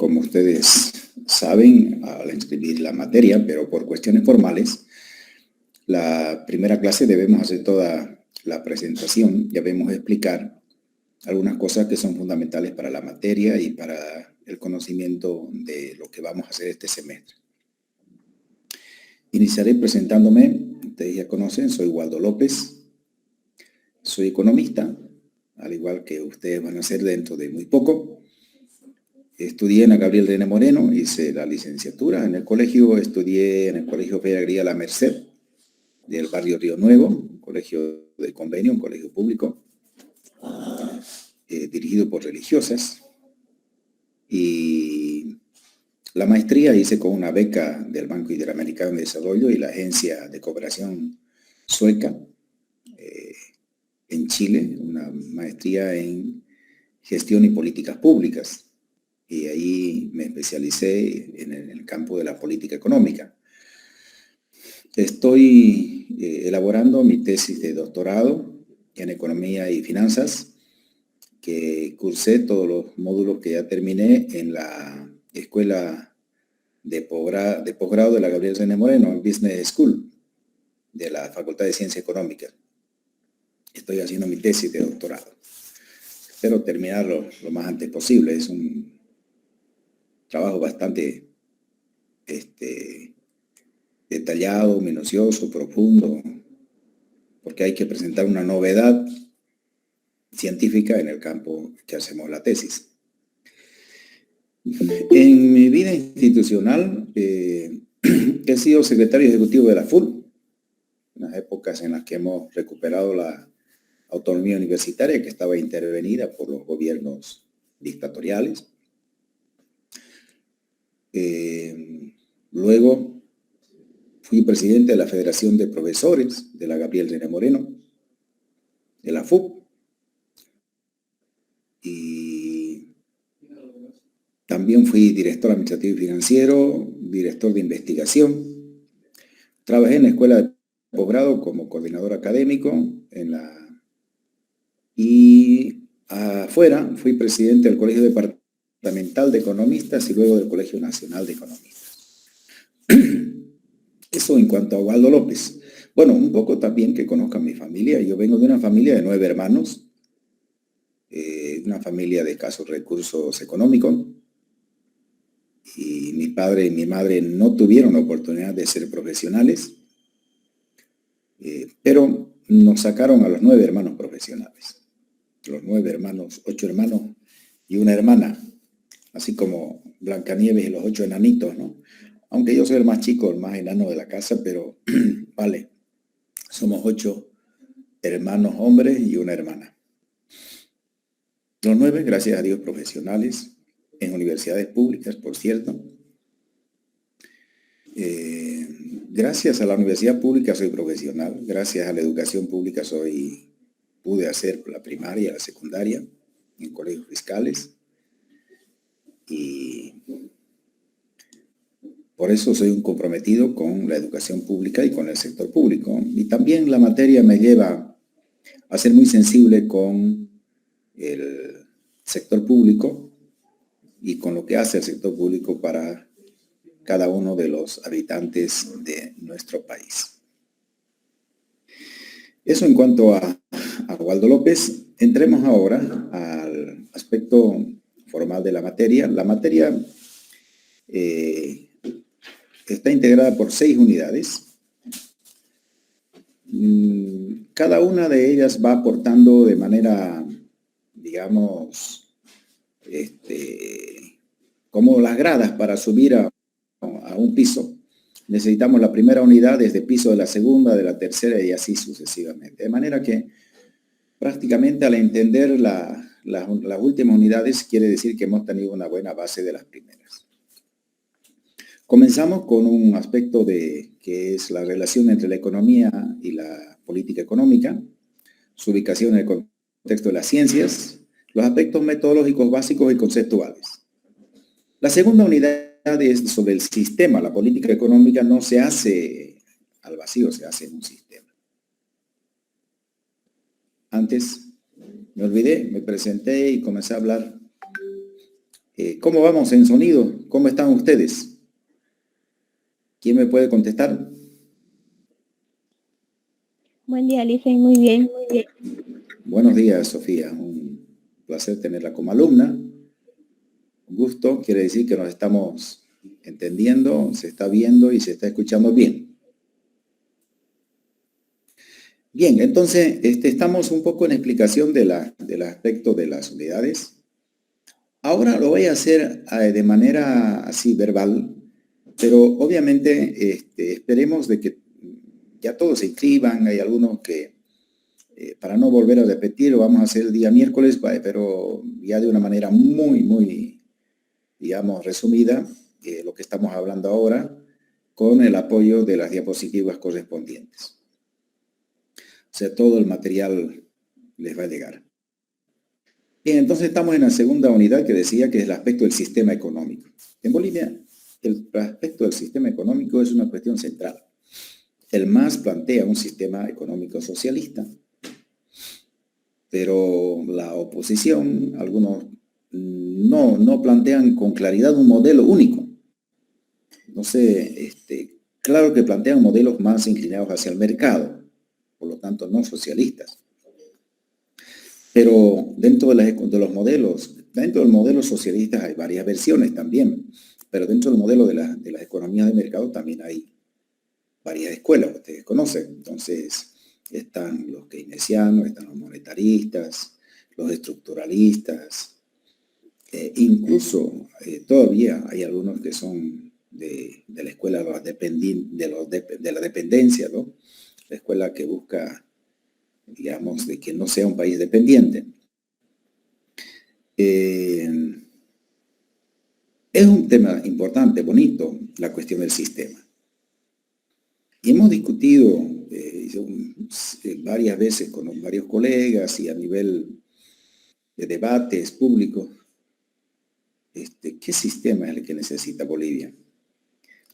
como ustedes saben, al inscribir la materia, pero por cuestiones formales, la primera clase debemos hacer toda la presentación, debemos explicar algunas cosas que son fundamentales para la materia y para el conocimiento de lo que vamos a hacer este semestre. Iniciaré presentándome. Ustedes ya conocen, soy Waldo López, soy economista, al igual que ustedes van a ser dentro de muy poco. Estudié en la Gabriel René Moreno, hice la licenciatura en el colegio, estudié en el Colegio Pedagogía La Merced, del barrio Río Nuevo, un colegio de convenio, un colegio público, dirigido por religiosas. Y la maestría hice con una beca del Banco Interamericano de Desarrollo y la Agencia de Cooperación Sueca en Chile, una maestría en Gestión y Políticas Públicas. Y ahí me especialicé en el campo de la política económica. Estoy elaborando mi tesis de doctorado en Economía y Finanzas, que cursé todos los módulos que ya terminé en la Escuela de Posgrado de la Gabriel René Moreno, en Business School, de la Facultad de Ciencias Económicas. Estoy haciendo mi tesis de doctorado. Espero terminarlo lo más antes posible. Es un trabajo bastante detallado, minucioso, profundo, porque hay que presentar una novedad científica en el campo que hacemos la tesis. En mi vida institucional he sido secretario ejecutivo de la FUL, en las épocas en las que hemos recuperado la autonomía universitaria que estaba intervenida por los gobiernos dictatoriales. Luego fui presidente de la Federación de Profesores de la Gabriel René Moreno, de la FUP, y también fui director administrativo y financiero, director de investigación. Trabajé en la escuela de posgrado como coordinador académico y afuera fui presidente del Colegio Departamental de Economistas y luego del Colegio Nacional de Economistas. Eso en cuanto a Waldo López. Bueno, un poco también que conozcan mi familia. Yo vengo de una familia de 9 hermanos, una familia de escasos recursos económicos. Y mi padre y mi madre no tuvieron la oportunidad de ser profesionales, pero nos sacaron a los 9 hermanos profesionales. Los 9 hermanos, 8 hermanos y una hermana, así como Blancanieves y los 8 enanitos, ¿no? Aunque yo soy el más chico, el más enano de la casa, pero vale, somos 8 hermanos hombres y una hermana. Los 9, gracias a Dios, profesionales, en universidades públicas, por cierto. Gracias a la universidad pública soy profesional, gracias a la educación pública pude hacer la primaria, la secundaria, en colegios fiscales, y por eso soy un comprometido con la educación pública y con el sector público. Y también la materia me lleva a ser muy sensible con el sector público y con lo que hace el sector público para cada uno de los habitantes de nuestro país. Eso en cuanto a Waldo López. Entremos ahora al aspecto formal de la materia. La materia está integrada por 6 unidades. Cada una de ellas va aportando de manera, digamos, como las gradas para subir a un piso. Necesitamos la primera unidad desde el piso de la segunda, de la tercera y así sucesivamente. De manera que prácticamente al entender las últimas unidades quiere decir que hemos tenido una buena base de las primeras. Comenzamos con un aspecto que es la relación entre la economía y la política económica, su ubicación en el contexto de las ciencias, los aspectos metodológicos básicos y conceptuales. La segunda unidad es sobre el sistema. La política económica no se hace al vacío, se hace en un sistema. Antes me olvidé, me presenté y comencé a hablar ¿Cómo vamos en sonido? ¿Cómo están ustedes? ¿Quién me puede contestar? Buen día, Licey, muy bien. Buenos días, Sofía. Un placer tenerla como alumna. Un gusto, quiere decir que nos estamos entendiendo, se está viendo y se está escuchando bien. Bien, entonces estamos un poco en explicación del aspecto de las unidades. Ahora lo voy a hacer de manera así verbal, pero obviamente esperemos de que ya todos se inscriban. Hay algunos que, para no volver a repetir, lo vamos a hacer el día miércoles, pero ya de una manera muy, digamos, resumida, lo que estamos hablando ahora, con el apoyo de las diapositivas correspondientes. O sea, todo el material les va a llegar. Bien, entonces estamos en la segunda unidad que decía que es el aspecto del sistema económico. En Bolivia, el aspecto del sistema económico es una cuestión central. El MAS plantea un sistema económico socialista, pero la oposición, algunos no plantean con claridad un modelo único. No sé, claro que plantean modelos más inclinados hacia el mercado, por lo tanto no socialistas. Pero dentro de los modelos, dentro del modelo socialista hay varias versiones también, pero dentro del modelo de las economías de mercado también hay varias escuelas, ustedes conocen. Entonces están los keynesianos, están los monetaristas, los estructuralistas, incluso todavía hay algunos que son de la escuela de la dependencia, ¿no? La escuela que busca, digamos, de que no sea un país dependiente. Es un tema importante, bonito, la cuestión del sistema. Y hemos discutido varias veces con varios colegas y a nivel de debates públicos, ¿qué sistema es el que necesita Bolivia?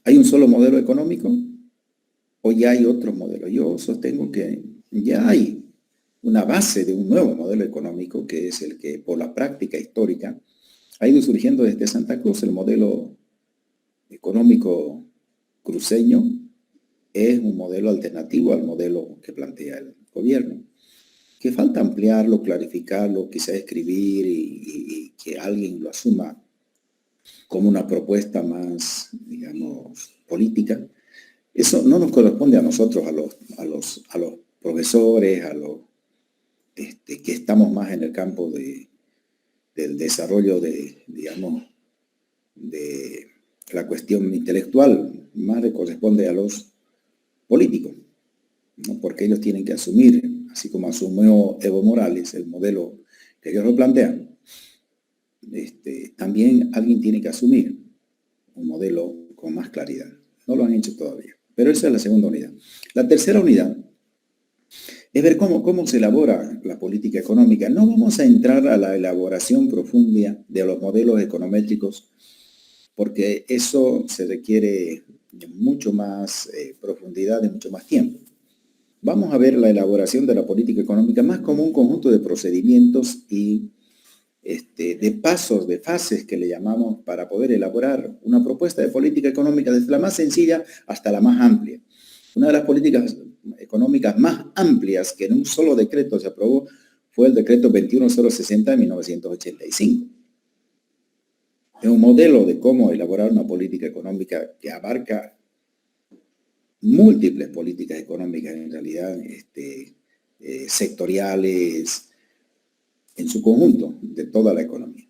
¿Hay un solo modelo económico o ya hay otros modelos? Yo sostengo que ya hay una base de un nuevo modelo económico, que es el que por la práctica histórica ha ido surgiendo desde Santa Cruz. El modelo económico cruceño es un modelo alternativo al modelo que plantea el gobierno, que falta ampliarlo, clarificarlo, quizá escribir y que alguien lo asuma como una propuesta más, digamos, política. Eso no nos corresponde a nosotros, a los profesores, a los que estamos más en el campo del desarrollo digamos, de la cuestión intelectual. Más le corresponde a los políticos, ¿no? Porque ellos tienen que asumir, así como asumió Evo Morales, el modelo que ellos lo plantean. También alguien tiene que asumir un modelo con más claridad. No lo han hecho todavía, pero esa es la segunda unidad. La tercera unidad es ver cómo se elabora la política económica. No vamos a entrar a la elaboración profunda de los modelos econométricos, porque eso se requiere de mucho más profundidad, de mucho más tiempo. Vamos a ver la elaboración de la política económica más como un conjunto de procedimientos y de pasos, de fases que le llamamos, para poder elaborar una propuesta de política económica desde la más sencilla hasta la más amplia. Una de las políticas económicas más amplias que en un solo decreto se aprobó fue el decreto 21060 de 1985. Es un modelo de cómo elaborar una política económica que abarca múltiples políticas económicas, en realidad, sectoriales, en su conjunto, de toda la economía.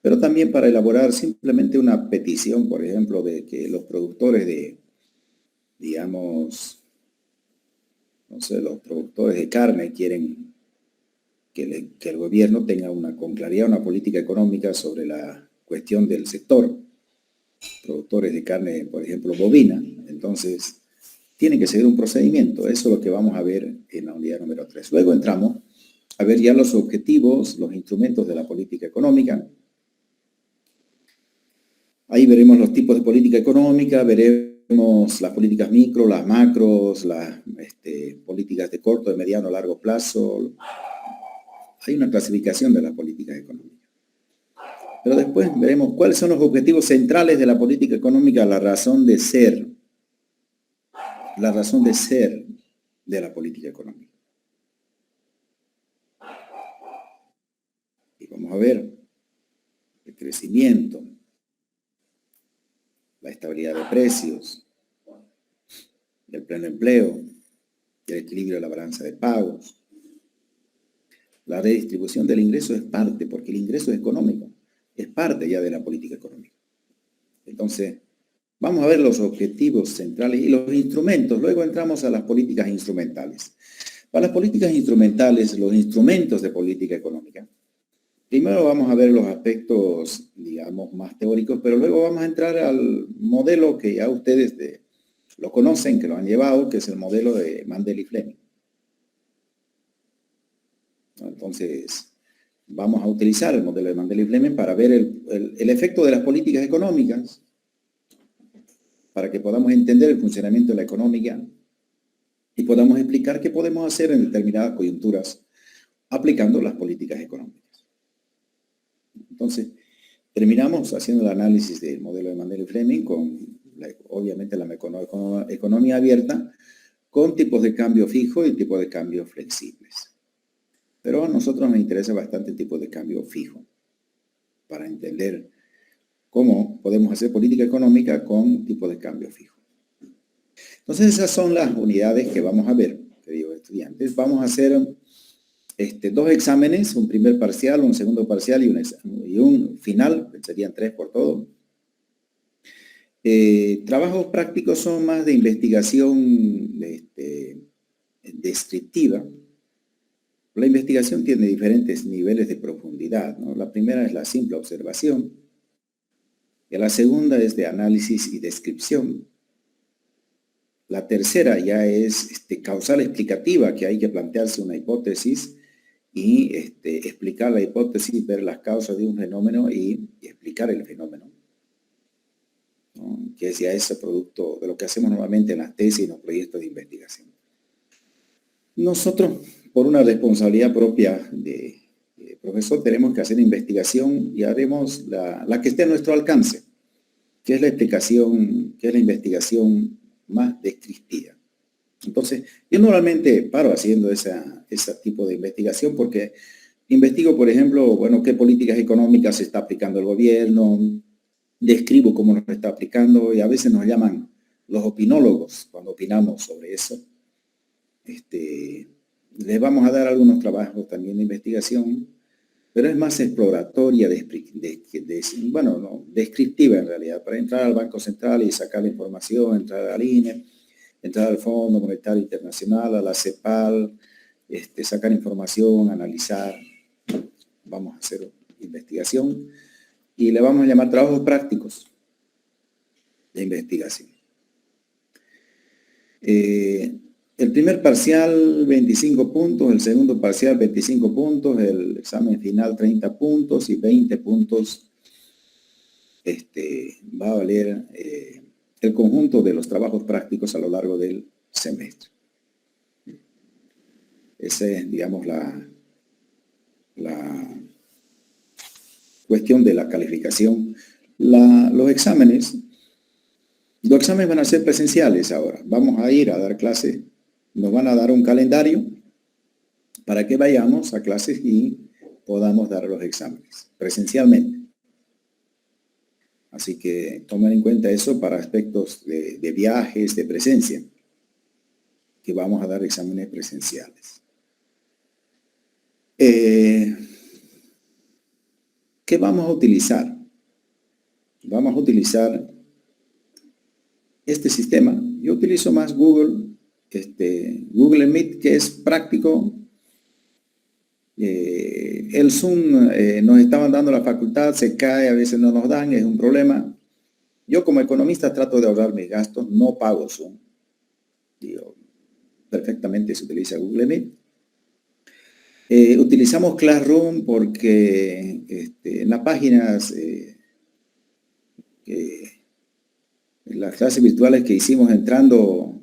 Pero también para elaborar simplemente una petición, por ejemplo, de que los productores digamos, no sé, los productores de carne quieren que el gobierno tenga con claridad una política económica sobre la cuestión del sector. Productores de carne, por ejemplo, bovina. Entonces, tiene que seguir un procedimiento. Eso es lo que vamos a ver en la unidad número 3. Luego entramos a ver ya los objetivos, los instrumentos de la política económica. Ahí veremos los tipos de política económica, veremos las políticas micro, las macros, las políticas de corto, de mediano, largo plazo. Hay una clasificación de las políticas económicas. Pero después veremos cuáles son los objetivos centrales de la política económica, la razón de ser de la política económica. Y vamos a ver el crecimiento, la estabilidad de precios, el pleno empleo, el equilibrio de la balanza de pagos. La redistribución del ingreso es parte, porque el ingreso es económico, es parte ya de la política económica. Entonces, vamos a ver los objetivos centrales y los instrumentos. Luego entramos a las políticas instrumentales. Para las políticas instrumentales, los instrumentos de política económica, primero vamos a ver los aspectos, digamos, más teóricos, pero luego vamos a entrar al modelo que ya ustedes lo conocen, que lo han llevado, que es el modelo de Mandel y Fleming. Entonces, vamos a utilizar el modelo de Mandel y Fleming para ver el efecto de las políticas económicas, para que podamos entender el funcionamiento de la económica y podamos explicar qué podemos hacer en determinadas coyunturas aplicando las políticas económicas. Entonces, terminamos haciendo el análisis del modelo de Mandel y Fleming con, obviamente, la economía abierta, con tipos de cambio fijo y tipos de cambio flexibles. Pero a nosotros nos interesa bastante el tipo de cambio fijo, para entender cómo podemos hacer política económica con tipo de cambio fijo. Entonces, esas son las unidades que vamos a ver, queridos estudiantes. Vamos a hacer dos exámenes, un primer parcial, un segundo parcial y un final, serían 3 por todo. Trabajos prácticos son más de investigación descriptiva. La investigación tiene diferentes niveles de profundidad, ¿no? La primera es la simple observación, y la segunda es de análisis y descripción. La tercera ya es causal explicativa, que hay que plantearse una hipótesis y explicar la hipótesis, ver las causas de un fenómeno y explicar el fenómeno, ¿no? Que es ya ese producto de lo que hacemos normalmente en las tesis y en los proyectos de investigación. Nosotros, por una responsabilidad propia de profesor, tenemos que hacer investigación y haremos la que esté a nuestro alcance, que es la explicación, que es la investigación más descriptiva. Entonces, yo normalmente paro haciendo ese tipo de investigación porque investigo, por ejemplo, bueno, qué políticas económicas está aplicando el gobierno, describo cómo lo está aplicando y a veces nos llaman los opinólogos cuando opinamos sobre eso. Les vamos a dar algunos trabajos también de investigación, pero es más exploratoria, descriptiva en realidad, para entrar al Banco Central y sacar la información, entrar a la INE, entrar al Fondo Monetario Internacional, a la CEPAL, sacar información, analizar. Vamos a hacer investigación y le vamos a llamar trabajos prácticos de investigación. El primer parcial, 25 puntos, el segundo parcial, 25 puntos, el examen final, 30 puntos y 20 puntos va a valer el conjunto de los trabajos prácticos a lo largo del semestre. Esa es, digamos, la cuestión de la calificación. Los exámenes van a ser presenciales ahora. Vamos a ir a dar clases. Nos van a dar un calendario para que vayamos a clases y podamos dar los exámenes presencialmente. Así que tomen en cuenta eso para aspectos de viajes, de presencia, que vamos a dar exámenes presenciales. ¿Qué vamos a utilizar? Vamos a utilizar este sistema. Yo utilizo más Google Meet, que es práctico. El Zoom nos estaban dando la facultad, se cae, a veces no nos dan, es un problema. Yo como economista trato de ahorrar mis gastos, no pago Zoom. Perfectamente se utiliza Google Meet. Utilizamos Classroom porque en las páginas, las clases virtuales que hicimos entrando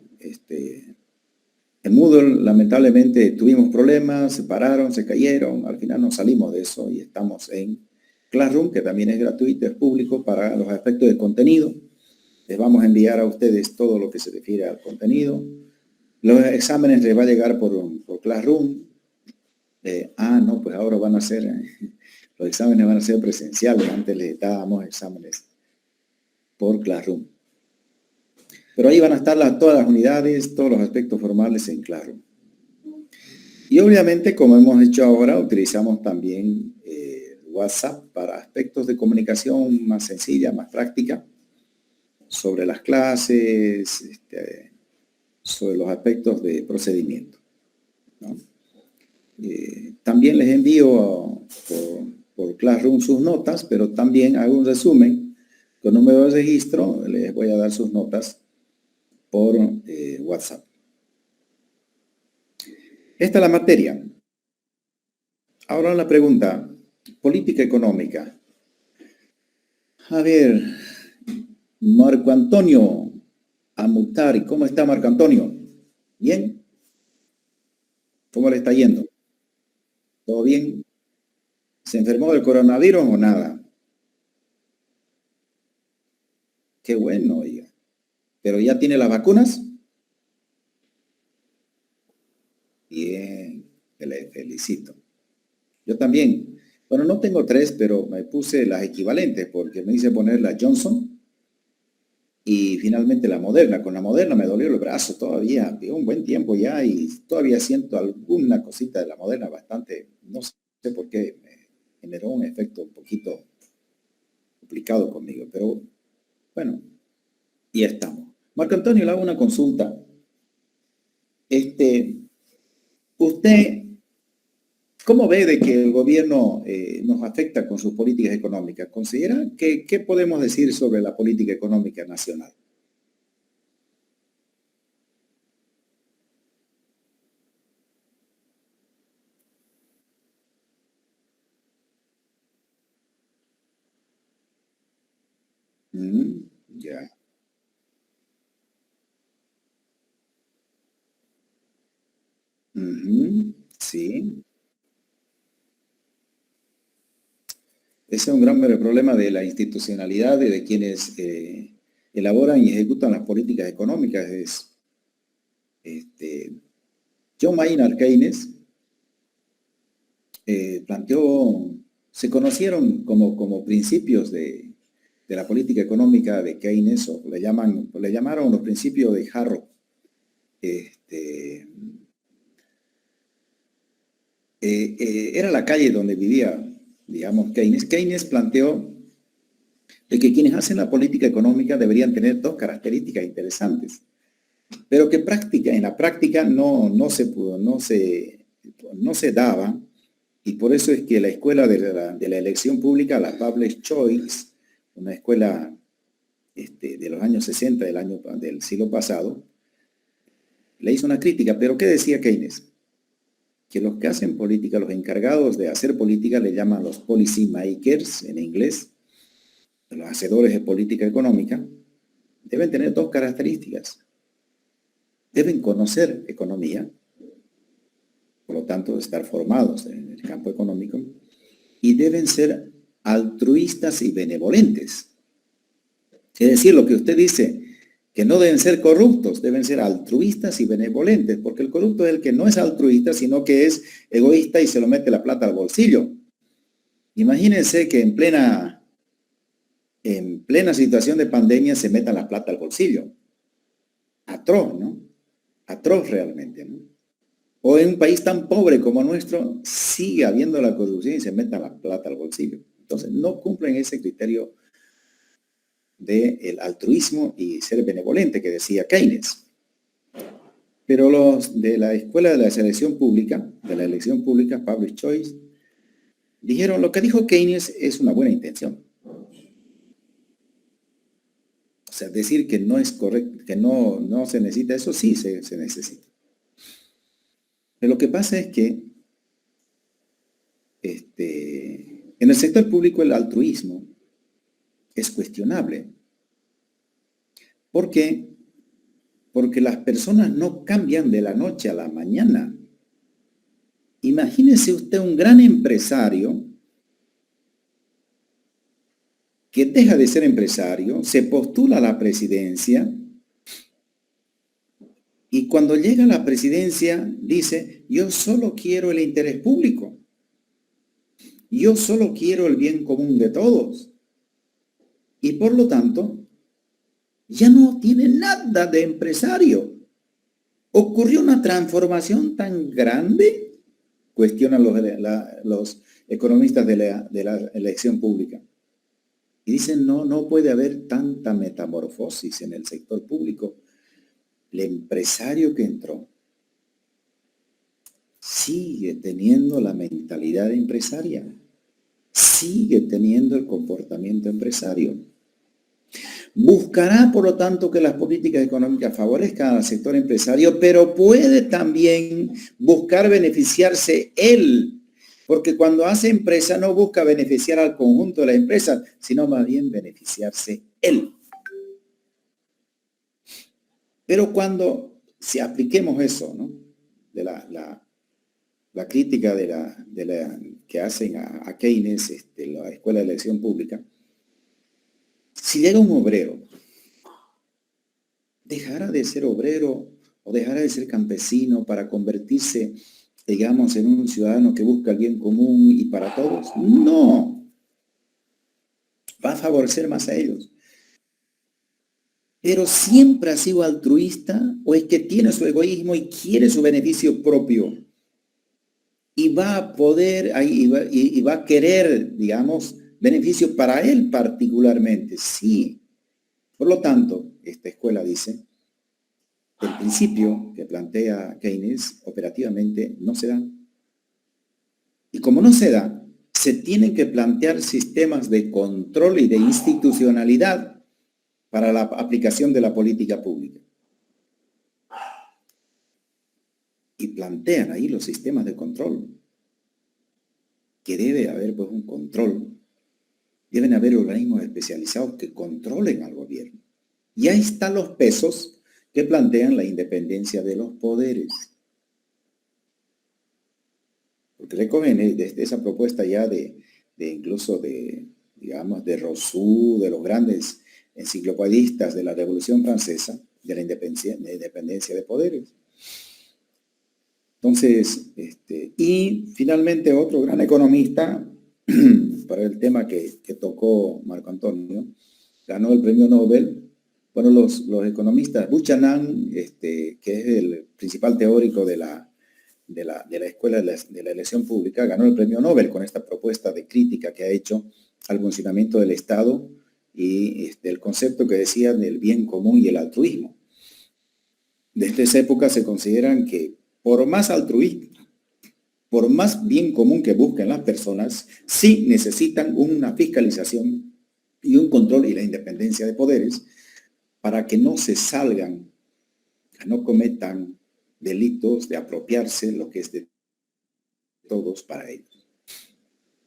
en Moodle, lamentablemente tuvimos problemas, se pararon, se cayeron, al final nos salimos de eso y estamos en Classroom, que también es gratuito, es público para los aspectos de contenido. Les vamos a enviar a ustedes todo lo que se refiere al contenido. Los exámenes les va a llegar por Classroom. No, pues ahora van a ser, los exámenes van a ser presenciales. Antes les dábamos exámenes por Classroom. Pero ahí van a estar todas las unidades, todos los aspectos formales en Classroom. Y obviamente, como hemos hecho ahora, utilizamos también WhatsApp para aspectos de comunicación más sencilla, más práctica, sobre las clases, sobre los aspectos de procedimiento, ¿no? También les envío por Classroom sus notas, pero también hago un resumen con número de registro. Les voy a dar sus notas por WhatsApp. Esta es la materia. Ahora la pregunta, política económica. A ver, Marco Antonio Amutari, ¿cómo está Marco Antonio? ¿Bien? ¿Cómo le está yendo? ¿Todo bien? ¿Se enfermó del coronavirus o nada? Qué bueno, oiga. ¿Pero ya tiene las vacunas? Bien, le felicito. Yo también. Bueno, no tengo 3, pero me puse las equivalentes porque me hice poner la Johnson y finalmente la Moderna. Con la Moderna me dolió el brazo todavía, un buen tiempo ya, y todavía siento alguna cosita de la Moderna bastante, no sé por qué, me generó un efecto un poquito complicado conmigo, pero bueno, y ya estamos. Marco Antonio, le hago una consulta. Usted, ¿cómo ve de que el gobierno nos afecta con sus políticas económicas? ¿Considera qué podemos decir sobre la política económica nacional? Ya. Sí. Ese es un gran problema de la institucionalidad de quienes elaboran y ejecutan las políticas económicas. John Maynard Keynes planteó, se conocieron como principios de la política económica de Keynes, o le llamaron los principios de Harrow. Era la calle donde vivía, digamos, Keynes. Keynes planteó de que quienes hacen la política económica deberían tener 2 características interesantes, pero que en la práctica no se daba, y por eso es que la escuela de la elección pública, la Public Choice, una escuela de los años 60 del siglo pasado, le hizo una crítica. Pero ¿qué decía Keynes? Que los que hacen política, los encargados de hacer política, le llaman los policy makers en inglés, los hacedores de política económica, deben tener 2 características. Deben conocer economía, por lo tanto estar formados en el campo económico, y deben ser altruistas y benevolentes. Es decir, lo que usted dice, que no deben ser corruptos, deben ser altruistas y benevolentes, porque el corrupto es el que no es altruista, sino que es egoísta y se lo mete la plata al bolsillo. Imagínense que en plena situación de pandemia se meta la plata al bolsillo. Atroz, ¿no? Atroz realmente, ¿no? O en un país tan pobre como nuestro, sigue habiendo la corrupción y se meta la plata al bolsillo. Entonces, no cumplen ese criterio del altruismo y ser benevolente que decía Keynes. Pero los de la escuela de la elección pública, Public Choice, dijeron: lo que dijo Keynes es una buena intención. O sea, decir que no es correcto, que no se necesita, eso sí se necesita. Pero lo que pasa es que en el sector público el altruismo es cuestionable. ¿Por qué? Porque las personas no cambian de la noche a la mañana. Imagínese usted un gran empresario que deja de ser empresario, se postula a la presidencia y cuando llega a la presidencia dice, yo solo quiero el interés público, yo solo quiero el bien común de todos. Y por lo tanto, ya no tiene nada de empresario. Ocurrió una transformación tan grande, cuestionan los economistas de la elección pública. Y dicen, no puede haber tanta metamorfosis en el sector público. El empresario que entró sigue teniendo la mentalidad empresaria, sigue teniendo el comportamiento empresario. Buscará, por lo tanto, que las políticas económicas favorezcan al sector empresario, pero puede también buscar beneficiarse él, porque cuando hace empresa no busca beneficiar al conjunto de la empresa, sino más bien beneficiarse él. Pero cuando, si apliquemos eso, ¿no? De la crítica que hacen a Keynes, la Escuela de Elección Pública, si llega un obrero, dejará de ser obrero o dejará de ser campesino para convertirse, digamos, en un ciudadano que busca el bien común y para todos. No, va a favorecer más a ellos. Pero siempre ha sido altruista o es que tiene su egoísmo y quiere su beneficio propio. Y va a poder, y va a querer, digamos, beneficio para él particularmente. Sí. Por lo tanto, esta escuela dice, el principio que plantea Keynes operativamente no se da. Y como no se da, se tienen que plantear sistemas de control y de institucionalidad para la aplicación de la política pública. Y plantean ahí los sistemas de control, que debe haber pues un control, deben haber organismos especializados que controlen al gobierno. Y ahí están los pesos que plantean la independencia de los poderes. Porque recogen desde esa propuesta ya incluso digamos, de Rousseau, de los grandes enciclopedistas de la Revolución Francesa, de la independencia de poderes. Entonces, y finalmente otro gran economista, para el tema que tocó Marco Antonio, ganó el premio Nobel. Bueno, los economistas, Buchanan, que es el principal teórico de la Escuela de la Elección Pública, ganó el premio Nobel con esta propuesta de crítica que ha hecho al funcionamiento del Estado y el concepto que decía del bien común y el altruismo. Desde esa época se consideran que por más altruismo, por más bien común que busquen las personas, sí necesitan una fiscalización y un control y la independencia de poderes para que no se salgan, no cometan delitos de apropiarse lo que es de todos para ellos.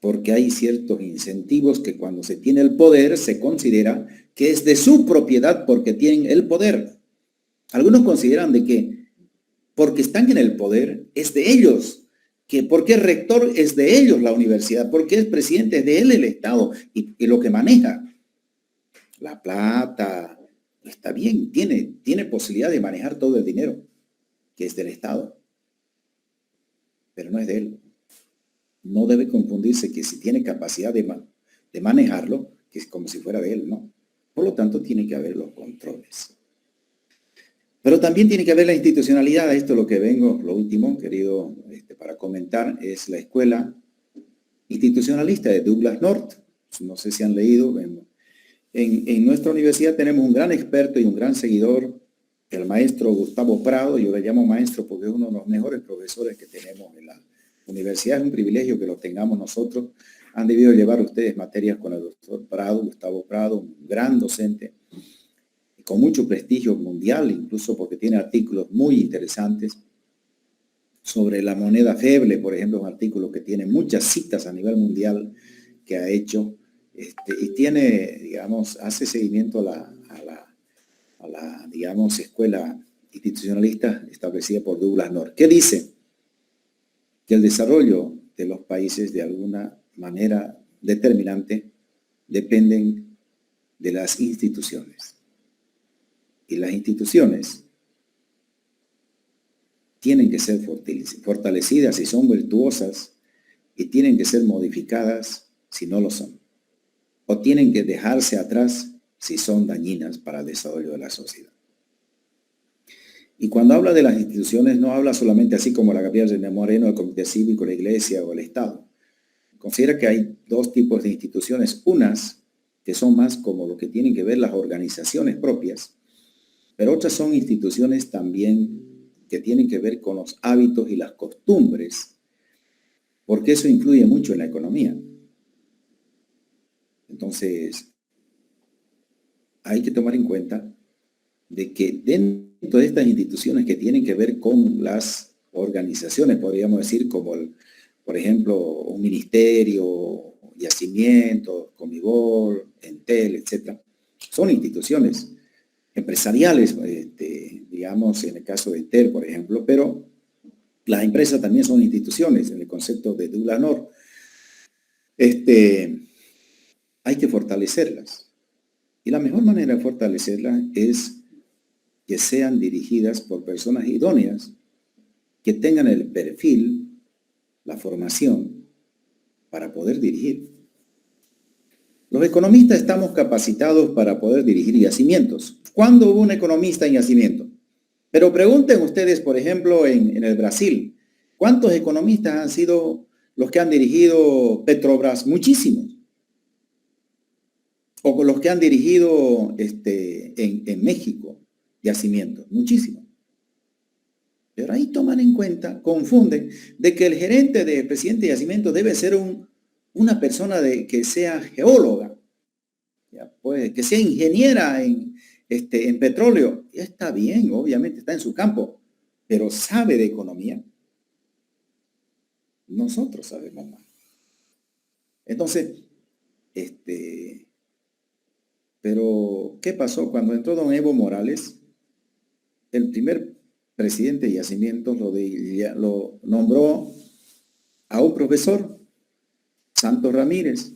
Porque hay ciertos incentivos que cuando se tiene el poder se considera que es de su propiedad porque tienen el poder. Algunos consideran de que porque están en el poder es de ellos, que porque es rector es de ellos la universidad, porque es presidente es de él el Estado y lo que maneja. La plata, está bien, tiene posibilidad de manejar todo el dinero que es del Estado, pero no es de él. No debe confundirse que si tiene capacidad de manejarlo, que es como si fuera de él, no. Por lo tanto, tiene que haber los controles. Pero también tiene que haber la institucionalidad. Esto es lo que vengo, lo último, querido, para comentar, es la escuela institucionalista de Douglass North. No sé si han leído. En nuestra universidad tenemos un gran experto y un gran seguidor, el maestro Gustavo Prado. Yo le llamo maestro porque es uno de los mejores profesores que tenemos en la universidad. Es un privilegio que lo tengamos nosotros. Han debido llevar ustedes materias con el doctor Prado, Gustavo Prado, un gran docente, con mucho prestigio mundial, incluso porque tiene artículos muy interesantes sobre la moneda feble, por ejemplo, un artículo que tiene muchas citas a nivel mundial que ha hecho, y tiene, digamos, hace seguimiento a la, digamos, escuela institucionalista establecida por Douglass North. ¿Qué dice? Que el desarrollo de los países de alguna manera determinante dependen de las instituciones. Y las instituciones tienen que ser fortalecidas si son virtuosas y tienen que ser modificadas si no lo son. O tienen que dejarse atrás si son dañinas para el desarrollo de la sociedad. Y cuando habla de las instituciones, no habla solamente así como la Capilla de Moreno, el Comité Cívico, la Iglesia o el Estado. Considera que hay dos tipos de instituciones. Unas que son más como lo que tienen que ver las organizaciones propias, pero otras son instituciones también que tienen que ver con los hábitos y las costumbres, porque eso influye mucho en la economía. Entonces, hay que tomar en cuenta de que dentro de estas instituciones que tienen que ver con las organizaciones, podríamos decir como, por ejemplo, un ministerio, yacimientos, Comibol, Entel, etcétera, son instituciones empresariales, digamos, en el caso de Entel, por ejemplo, pero las empresas también son instituciones en el concepto de Dulanor. Hay que fortalecerlas. Y la mejor manera de fortalecerlas es que sean dirigidas por personas idóneas, que tengan el perfil, la formación para poder dirigir. Los economistas estamos capacitados para poder dirigir yacimientos. ¿Cuándo hubo un economista en yacimiento? Pero pregunten ustedes, por ejemplo, en el Brasil, ¿cuántos economistas han sido los que han dirigido Petrobras? Muchísimos. O los que han dirigido en México, yacimientos, muchísimos. Pero ahí toman en cuenta, confunden, de que el gerente de presidente de yacimientos debe ser una persona que sea geóloga, ya, pues, que sea ingeniera en petróleo. Ya está bien, obviamente está en su campo, pero ¿sabe de economía? Nosotros sabemos más. Entonces, pero ¿qué pasó? Cuando entró don Evo Morales, el primer presidente de yacimientos lo nombró a un profesor, Santos Ramírez,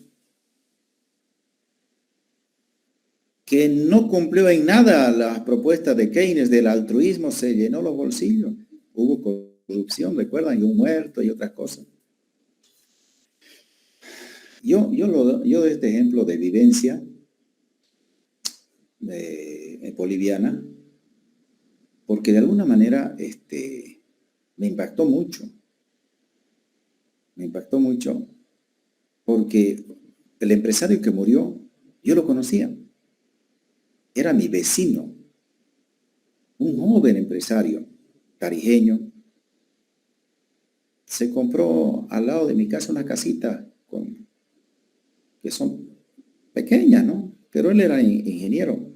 que no cumplió en nada las propuestas de Keynes del altruismo, se llenó los bolsillos. Hubo corrupción, recuerdan, y un muerto y otras cosas. Yo doy este ejemplo de vivencia boliviana, porque de alguna manera me impactó mucho. Me impactó mucho porque el empresario que murió, yo lo conocía. Era mi vecino, un joven empresario tarijeño. Se compró al lado de mi casa una casita que son pequeñas, ¿no? Pero él era ingeniero.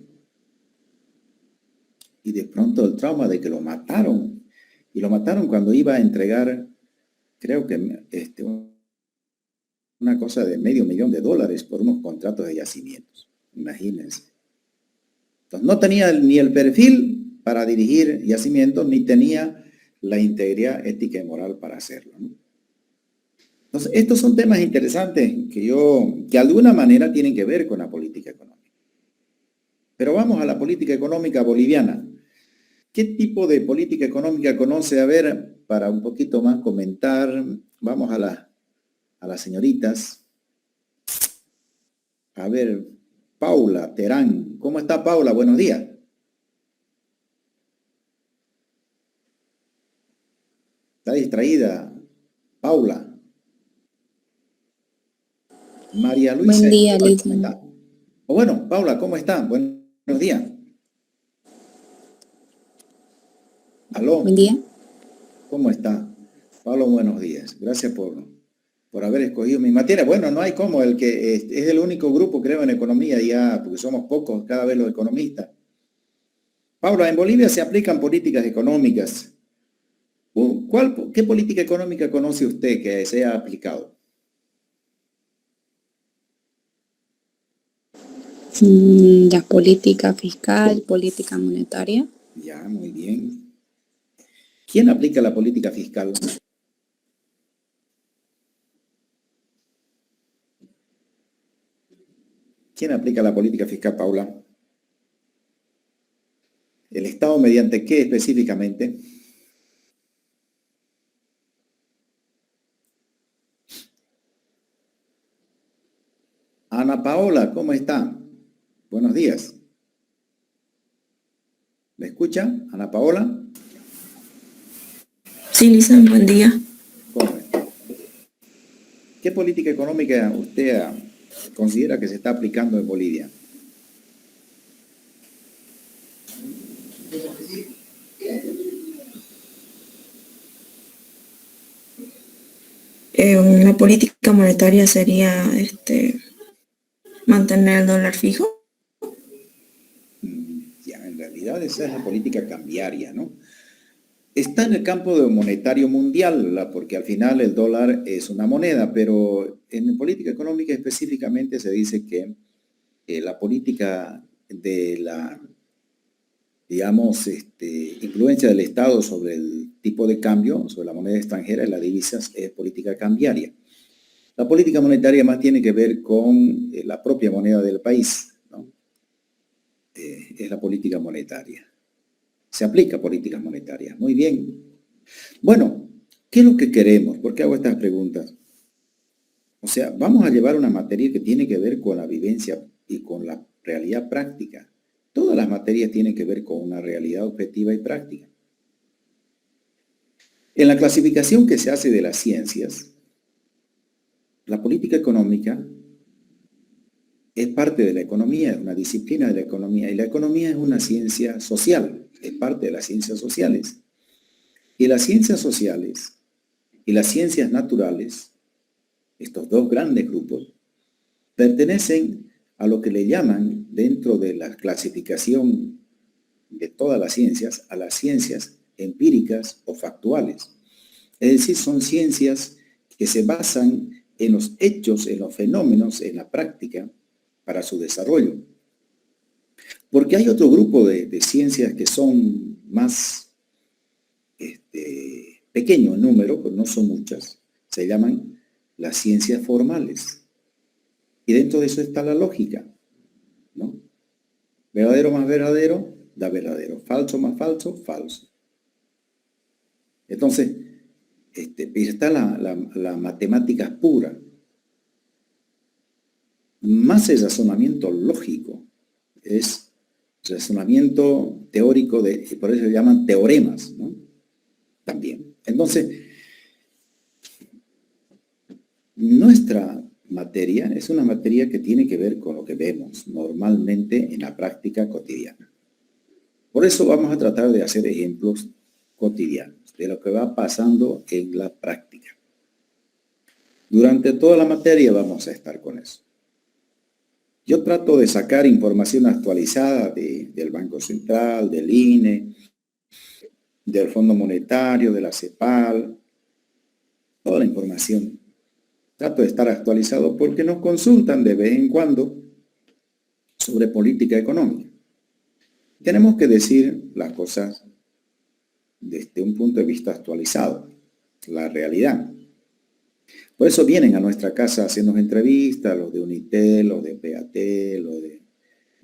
Y de pronto el trauma de que lo mataron. Y lo mataron cuando iba a entregar, creo que una cosa de $500,000 por unos contratos de yacimientos. Imagínense. Entonces, no tenía ni el perfil para dirigir yacimientos, ni tenía la integridad ética y moral para hacerlo, ¿no? Entonces, estos son temas interesantes que de alguna manera tienen que ver con la política económica. Pero vamos a la política económica boliviana. ¿Qué tipo de política económica conoce? A ver, para un poquito más comentar, vamos a las señoritas. A ver, Paula Terán. ¿Cómo está, Paula? Buenos días. Está distraída, Paula. María Luisa. Buen día, ¿Cómo Lidia. está? O bueno, Paula, ¿cómo está? Buenos días. ¿Aló? Buen día. ¿Cómo está? Paula, buenos días. Gracias por haber escogido mi materia. Bueno, no hay como, el que es el único grupo, creo, en economía ya, porque somos pocos cada vez los economistas. Paula, en Bolivia se aplican políticas económicas. ¿Qué política económica conoce usted que se ha aplicado? La política fiscal, política monetaria. Ya, muy bien. ¿Quién aplica la política fiscal? ¿Quién aplica la política fiscal, Paula? ¿El Estado mediante qué específicamente? Ana Paola, ¿cómo está? Buenos días. ¿Me escucha, Ana Paola? Sí, Lisa, buen día. ¿Cómo está? ¿Qué política económica usted considera que se está aplicando en Bolivia? La política monetaria sería mantener el dólar fijo. Ya, en realidad esa es la política cambiaria, ¿no? Está en el campo de monetario mundial, porque al final el dólar es una moneda, pero en política económica específicamente se dice que la política de la, digamos, influencia del Estado sobre el tipo de cambio, sobre la moneda extranjera y las divisas, es política cambiaria. La política monetaria más tiene que ver con la propia moneda del país, ¿no? Es la política monetaria. Se aplica políticas monetarias. Muy bien. Bueno, ¿qué es lo que queremos? ¿Por qué hago estas preguntas? O sea, vamos a llevar una materia que tiene que ver con la vivencia y con la realidad práctica. Todas las materias tienen que ver con una realidad objetiva y práctica. En la clasificación que se hace de las ciencias, la política económica es parte de la economía, es una disciplina de la economía, y la economía es una ciencia social, es parte de las ciencias sociales. Y las ciencias sociales y las ciencias naturales, estos dos grandes grupos, pertenecen a lo que le llaman, dentro de la clasificación de todas las ciencias, a las ciencias empíricas o factuales. Es decir, son ciencias que se basan en los hechos, en los fenómenos, en la práctica para su desarrollo. Porque hay otro grupo de ciencias que son más pequeños en número, pues no son muchas, se llaman las ciencias formales. Y dentro de eso está la lógica, ¿no? Verdadero más verdadero, da verdadero. Falso más falso, falso. Entonces, está la matemática pura, más el razonamiento lógico, es razonamiento teórico, por eso se llaman teoremas, ¿no? También. Entonces, nuestra materia es una materia que tiene que ver con lo que vemos normalmente en la práctica cotidiana. Por eso vamos a tratar de hacer ejemplos cotidianos de lo que va pasando en la práctica. Durante toda la materia vamos a estar con eso. Yo trato de sacar información actualizada del Banco Central, del INE, del Fondo Monetario, de la CEPAL, toda la información. Trato de estar actualizado porque nos consultan de vez en cuando sobre política económica. Tenemos que decir las cosas desde un punto de vista actualizado, la realidad. Por eso vienen a nuestra casa a hacernos entrevistas, los de Unitel, los de PAT, los de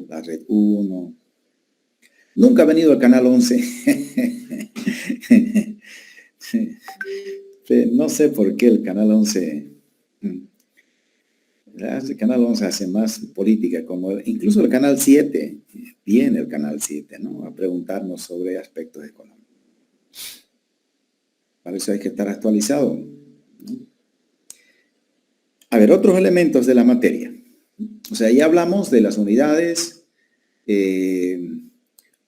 la Red 1. Nunca ha venido al Canal 11. No sé por qué el Canal 11... El Canal 11 hace más política, como incluso el Canal 7, viene el Canal 7, ¿no? A preguntarnos sobre aspectos económicos. Para eso hay que estar actualizado, ¿no? A ver, otros elementos de la materia. O sea, ya hablamos de las unidades.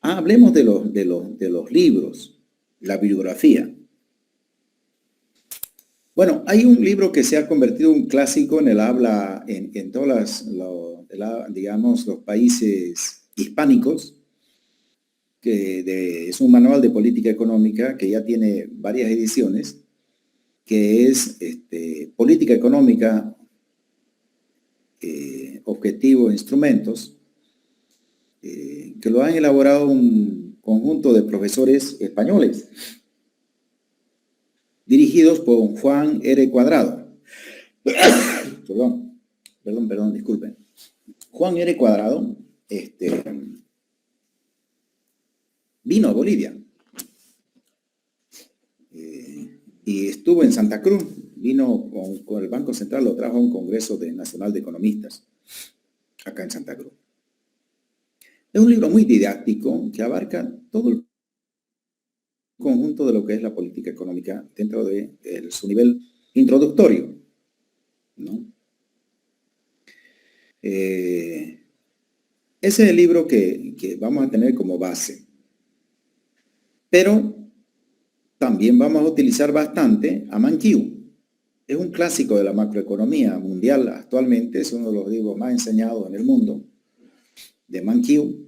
Hablemos de los libros, la bibliografía. Bueno, hay un libro que se ha convertido en un clásico en el habla, en todos digamos, los países hispánicos, que es un manual de política económica que ya tiene varias ediciones, que es Política Económica, Objetivos e Instrumentos, que lo han elaborado un conjunto de profesores españoles, dirigidos por Juan R. Cuadrado. Perdón, disculpen. Juan R. Cuadrado vino a Bolivia y estuvo en Santa Cruz. Vino con el Banco Central, lo trajo a un Congreso Nacional de Economistas acá en Santa Cruz. Es un libro muy didáctico que abarca todo el conjunto de lo que es la política económica dentro de su nivel introductorio, ¿no? Ese es el libro que vamos a tener como base. Pero también vamos a utilizar bastante a Mankiw. Es un clásico de la macroeconomía mundial actualmente, es uno de los libros más enseñados en el mundo, de Mankiw.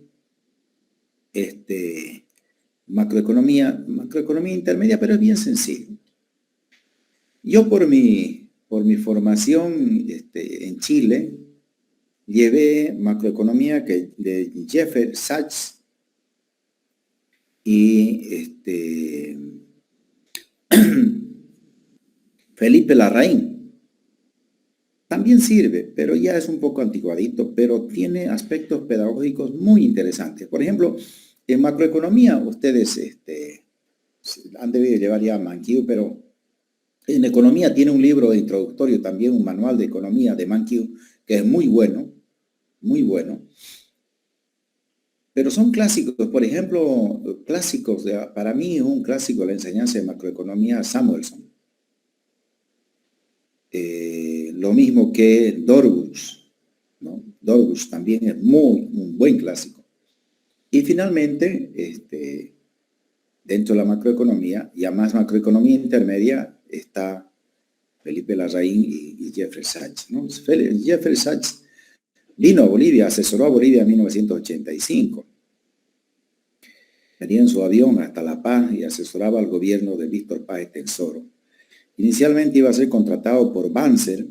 Macroeconomía intermedia, pero es bien sencillo. Yo por mi formación en Chile, llevé macroeconomía de Jeffrey Sachs y Felipe Larraín. También sirve, pero ya es un poco anticuadito, pero tiene aspectos pedagógicos muy interesantes. Por ejemplo, en macroeconomía, ustedes han debido llevar ya Mankiw, pero en economía tiene un libro introductorio, también un manual de economía de Mankiw, que es muy bueno, muy bueno. Pero son clásicos, por ejemplo, clásicos, para mí es un clásico de la enseñanza de macroeconomía Samuelson. Lo mismo que Dorwush, ¿no? Dorwush también es un buen clásico. Y finalmente, dentro de la macroeconomía, ya más macroeconomía intermedia, está Felipe Larraín y Jeffrey Sachs, ¿no? Jeffrey Sachs vino a Bolivia, asesoró a Bolivia en 1985. Venía en su avión hasta La Paz y asesoraba al gobierno de Víctor Páez Tensoro. Inicialmente iba a ser contratado por Banzer,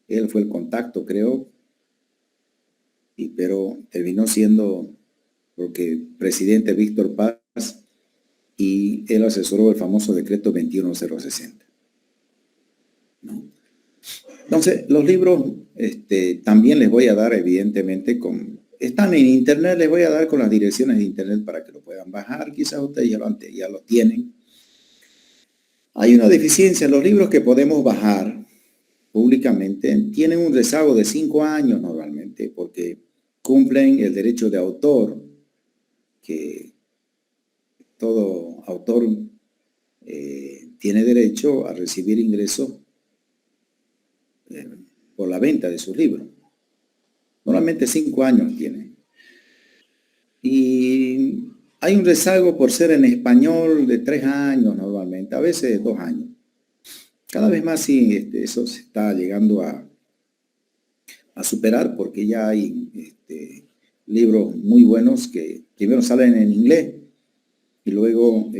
él fue el contacto, creo, pero terminó siendo porque presidente Víctor Paz y él asesoró el famoso decreto 21060. ¿No? Entonces, los libros también les voy a dar, evidentemente, están en internet, les voy a dar con las direcciones de internet para que lo puedan bajar. Quizás ustedes ya lo tienen. Hay una deficiencia, los libros que podemos bajar públicamente tienen un rezago de 5 años normalmente, porque cumplen el derecho de autor, que todo autor tiene derecho a recibir ingresos por la venta de sus libros. Normalmente 5 años tiene. Y hay un rezago por ser en español de 3 años normalmente, a veces 2 años. Cada vez más sí, eso se está llegando a superar, porque ya hay libros muy buenos que primero salen en inglés y luego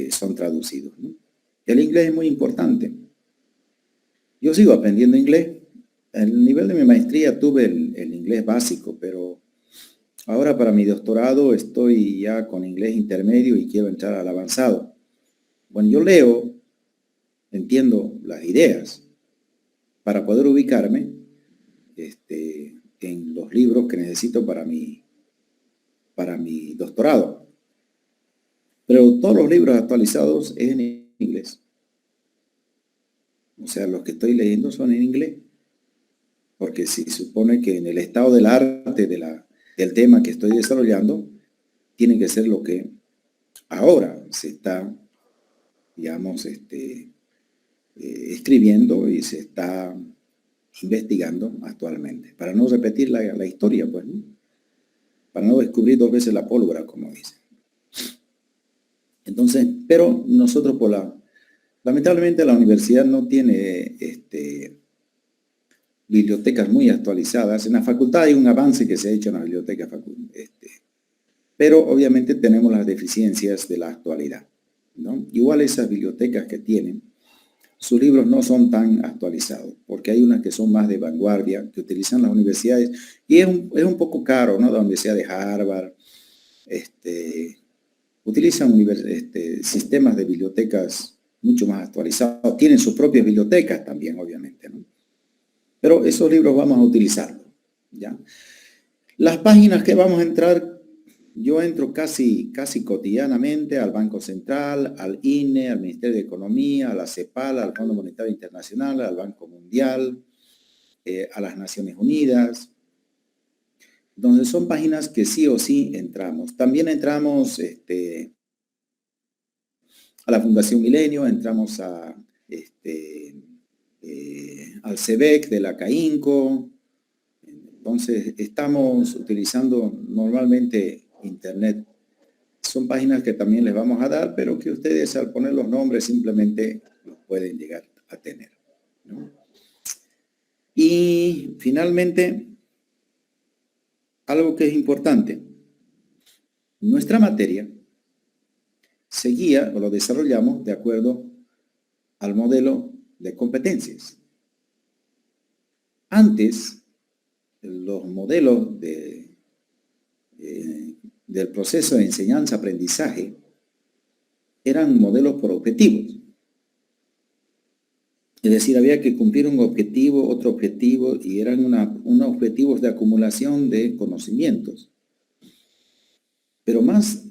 son traducidos, ¿no? El inglés es muy importante. Yo sigo aprendiendo inglés. El nivel de mi maestría tuve el inglés básico, pero ahora para mi doctorado estoy ya con inglés intermedio y quiero entrar al avanzado. Bueno, yo leo, entiendo las ideas para poder ubicarme en los libros que necesito para mi doctorado. Pero todos los libros actualizados es en inglés. O sea, los que estoy leyendo son en inglés. Porque se supone que en el estado del arte del tema que estoy desarrollando, tiene que ser lo que ahora se está, digamos, escribiendo y se está investigando actualmente. Para no repetir la historia, pues, ¿no? Para no descubrir 2 veces la pólvora, como dicen. Entonces, pero nosotros lamentablemente la universidad no tiene bibliotecas muy actualizadas. En la facultad hay un avance que se ha hecho en la biblioteca, pero obviamente tenemos las deficiencias de la actualidad, ¿no? Igual esas bibliotecas que tienen, sus libros no son tan actualizados, porque hay unas que son más de vanguardia, que utilizan las universidades, y es un poco caro, ¿no? La Universidad de Harvard, utilizan sistemas de bibliotecas mucho más actualizados, tienen sus propias bibliotecas también, obviamente, ¿no? Pero esos libros vamos a utilizarlos. ¿ya? Las páginas que vamos a entrar, yo entro casi cotidianamente al Banco Central, al INE, al Ministerio de Economía, a la CEPAL, al Fondo Monetario Internacional, al Banco Mundial, a las Naciones Unidas. Entonces son páginas que sí o sí entramos. También entramos a la Fundación Milenio, entramos al CEBEC de la CAINCO. Entonces estamos utilizando normalmente Internet. Son páginas que también les vamos a dar, pero que ustedes al poner los nombres simplemente los pueden llegar a tener, ¿no? Y finalmente, algo que es importante, nuestra materia seguía o lo desarrollamos de acuerdo al modelo de competencias. Antes, los modelos del proceso de enseñanza-aprendizaje eran modelos por objetivos. Es decir, había que cumplir un objetivo, otro objetivo, y eran unos objetivos de acumulación de conocimientos. Pero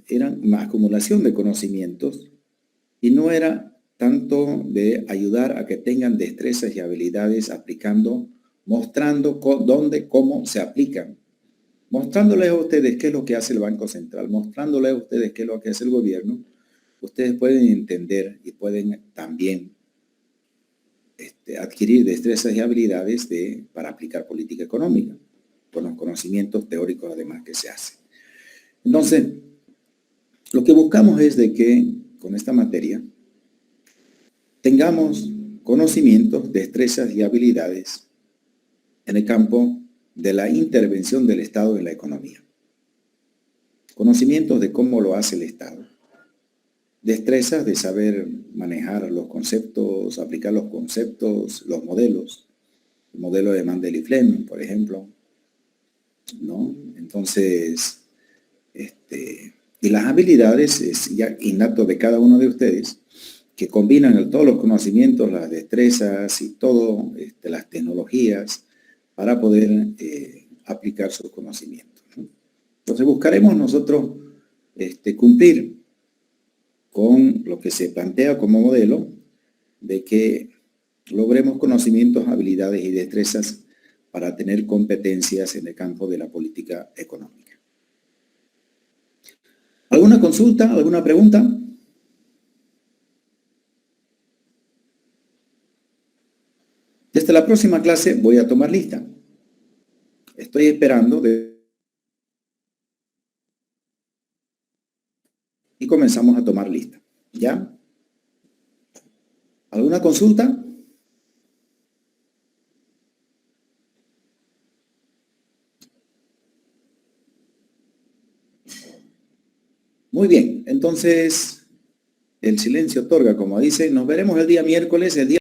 eran más acumulación de conocimientos y no era tanto de ayudar a que tengan destrezas y habilidades aplicando, mostrando dónde, cómo se aplican. Mostrándoles a ustedes qué es lo que hace el Banco Central, mostrándoles a ustedes qué es lo que hace el gobierno, ustedes pueden entender y pueden también adquirir destrezas y habilidades para aplicar política económica, con los conocimientos teóricos además que se hacen. Entonces, lo que buscamos es de que con esta materia tengamos conocimientos, destrezas y habilidades en el campo de la intervención del Estado en la economía. Conocimientos de cómo lo hace el Estado. Destrezas de saber manejar los conceptos, aplicar los conceptos, los modelos. El modelo de Mandel y Fleming, por ejemplo, ¿no? Entonces, y las habilidades es ya innato de cada uno de ustedes, que combinan todos los conocimientos, las destrezas y todo, las tecnologías, para poder aplicar sus conocimientos, ¿no? Entonces buscaremos nosotros cumplir con lo que se plantea como modelo de que logremos conocimientos, habilidades y destrezas para tener competencias en el campo de la política económica. ¿Alguna consulta? ¿Alguna pregunta? Desde la próxima clase voy a tomar lista. Estoy esperando y comenzamos a tomar lista. ¿Ya? ¿Alguna consulta? Muy bien, entonces el silencio otorga, como dice. Nos veremos el día miércoles. El día